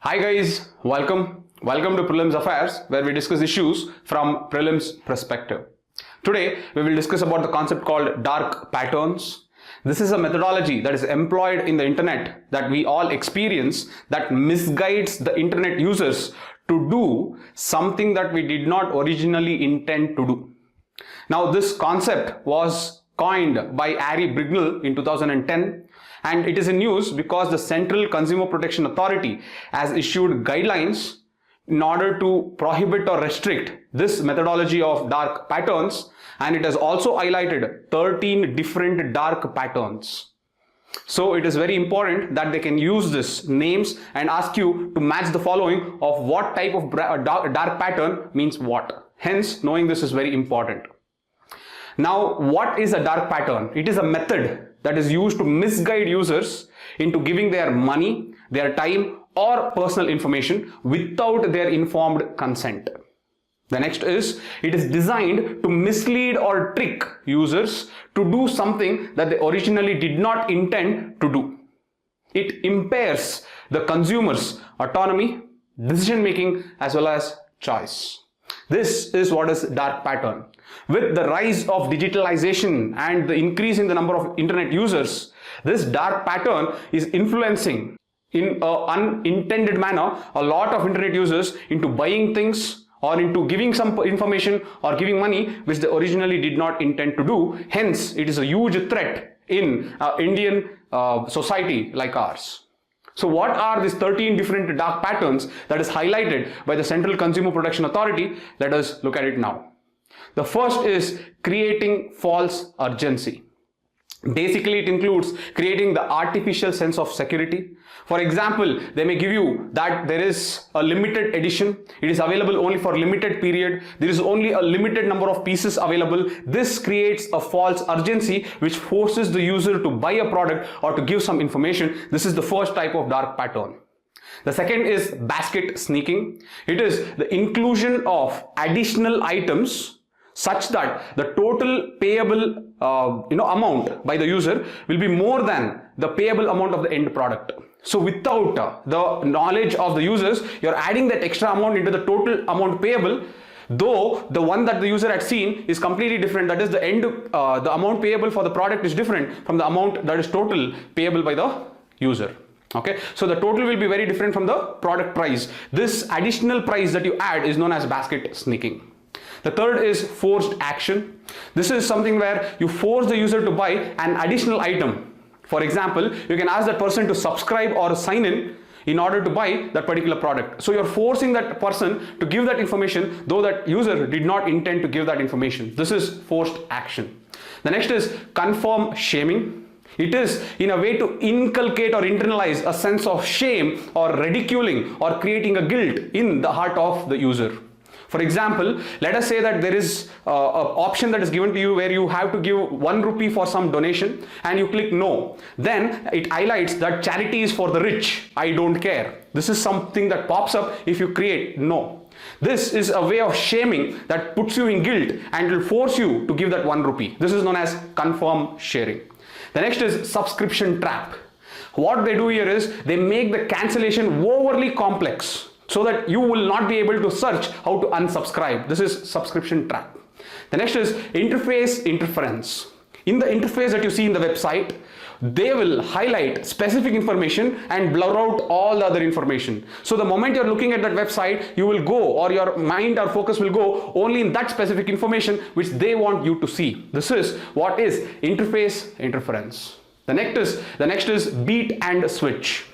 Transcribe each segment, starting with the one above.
Hi guys, welcome to Prelims Affairs, where we discuss issues from prelims perspective. Today we will discuss about the concept called dark patterns. This is a methodology that is employed in the internet that we all experience that misguides the internet users to do something that we did not originally intend to do. Now this concept was coined by Ari Brignall in 2010, and it is in news because the Central Consumer Protection Authority has issued guidelines in order to prohibit or restrict this methodology of dark patterns, and it has also highlighted 13 different dark patterns. So it is very important that they can use these names and ask you to match the following of what type of dark pattern means what. Hence, knowing this is very important. Now, what is a dark pattern? It is a method that is used to misguide users into giving their money, their time, or personal information without their informed consent. The next is, it is designed to mislead or trick users to do something that they originally did not intend to do. It impairs the consumer's autonomy, decision making, as well as choice. This is what is dark pattern. With the rise of digitalization and the increase in the number of internet users, this dark pattern is influencing in an unintended manner a lot of internet users into buying things or into giving some information or giving money which they originally did not intend to do. Hence, it is a huge threat in Indian society like ours. So what are these 13 different dark patterns that is highlighted by the Central Consumer Protection Authority? Let us look at it now. The first is creating false urgency. Basically, it includes creating the artificial sense of security. For example, they may give you that there is a limited edition. It is available only for a limited period. There is only a limited number of pieces available. This creates a false urgency which forces the user to buy a product or to give some information. This is the first type of dark pattern. The second is basket sneaking. It is the inclusion of additional items such that the total payable amount by the user will be more than the payable amount of the end product. So without the knowledge of the users, you're adding that extra amount into the total amount payable, though the one that the user had seen is completely different. That is, the amount payable for the product is different from the amount that is total payable by the user. Okay, so the total will be very different from the product price. This additional price that you add is known as basket sneaking. The third is forced action. This is something where you force the user to buy an additional item. For example, you can ask that person to subscribe or sign in order to buy that particular product. So you're forcing that person to give that information, though that user did not intend to give that information. This is forced action. The next is conform shaming. It is in a way to inculcate or internalize a sense of shame or ridiculing or creating a guilt in the heart of the user. For example, let us say that there is an option that is given to you where you have to give 1 rupee for some donation and you click no. Then it highlights that charity is for the rich. I don't care. This is something that pops up if you create no. This is a way of shaming that puts you in guilt and will force you to give that 1 rupee. This is known as conform sharing. The next is subscription trap. What they do here is they make the cancellation overly complex, so that you will not be able to search how to unsubscribe. This is subscription trap. The next is interface interference. In the interface that you see in the website, they will highlight specific information and blur out all the other information. So the moment you're looking at that website, you will go, or your mind or focus will go only in that specific information which they want you to see. This is what is interface interference. The next is beat and switch.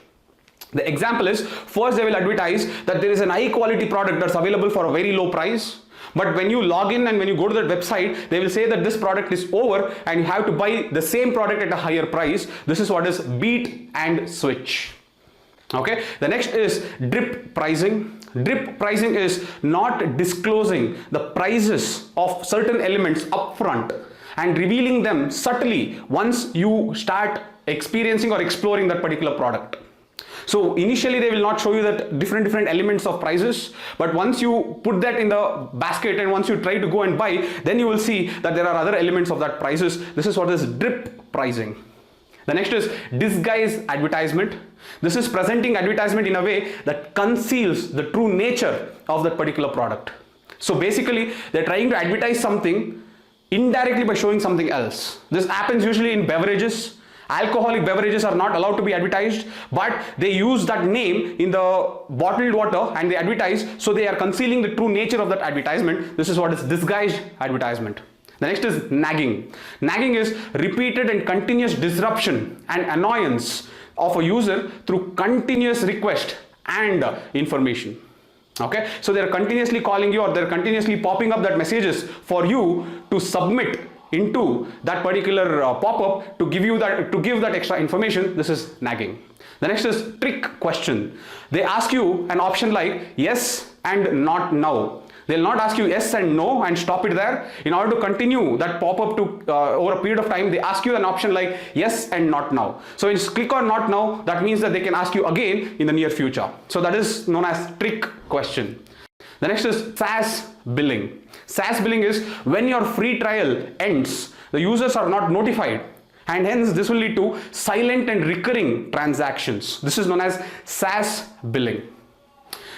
The example is, first they will advertise that there is an high quality product that's available for a very low price. But when you log in and when you go to that website, they will say that this product is over and you have to buy the same product at a higher price. This is what is beat and switch. Okay. The next is drip pricing. Drip pricing is not disclosing the prices of certain elements upfront and revealing them subtly once you start experiencing or exploring that particular product. So initially they will not show you that different elements of prices, but once you put that in the basket and once you try to go and buy, then you will see that there are other elements of that prices. This is what is drip pricing. The next is disguise advertisement. This is presenting advertisement in a way that conceals the true nature of that particular product. So basically, they're trying to advertise something indirectly by showing something else. This happens usually in beverages. Alcoholic beverages are not allowed to be advertised, but they use that name in the bottled water and they advertise, so they are concealing the true nature of that advertisement. This is what is disguised advertisement. The next is nagging. Nagging is repeated and continuous disruption and annoyance of a user through continuous request and information. Okay, so they're continuously calling you, or they're continuously popping up that messages for you to submit into that particular pop-up to give that extra information. This is nagging. The next is trick question. They ask you an option like yes and not now. They'll not ask you yes and no and stop it there. In order to continue that pop-up to over a period of time, they ask you an option like yes and not now. So when you click on not now, that means that they can ask you again in the near future. So that is known as trick question. The next is SaaS billing. SaaS billing is when your free trial ends, the users are not notified, and hence this will lead to silent and recurring transactions. This is known as SaaS billing.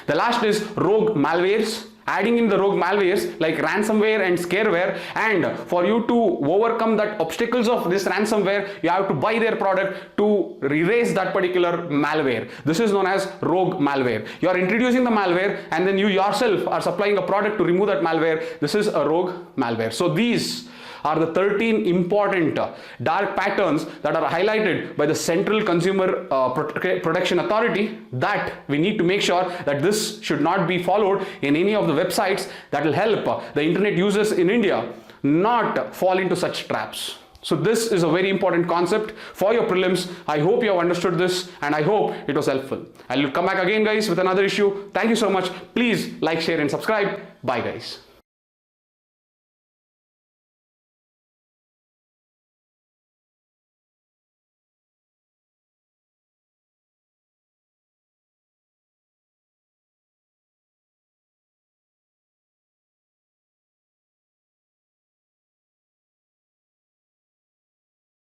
The last is rogue malwares. Adding in the rogue malwares like ransomware and scareware, and for you to overcome that obstacles of this ransomware, you have to buy their product to erase that particular malware. This is known as rogue malware. You are introducing the malware and then you yourself are supplying a product to remove that malware. This is a rogue malware. So these are the 13 important dark patterns that are highlighted by the Central Consumer Protection Authority that we need to make sure that this should not be followed in any of the websites that will help the internet users in India not fall into such traps. So this is a very important concept for your prelims. I hope you have understood this and I hope it was helpful. I'll come back again guys with another issue. Thank you so much. Please like, share and subscribe. Bye guys.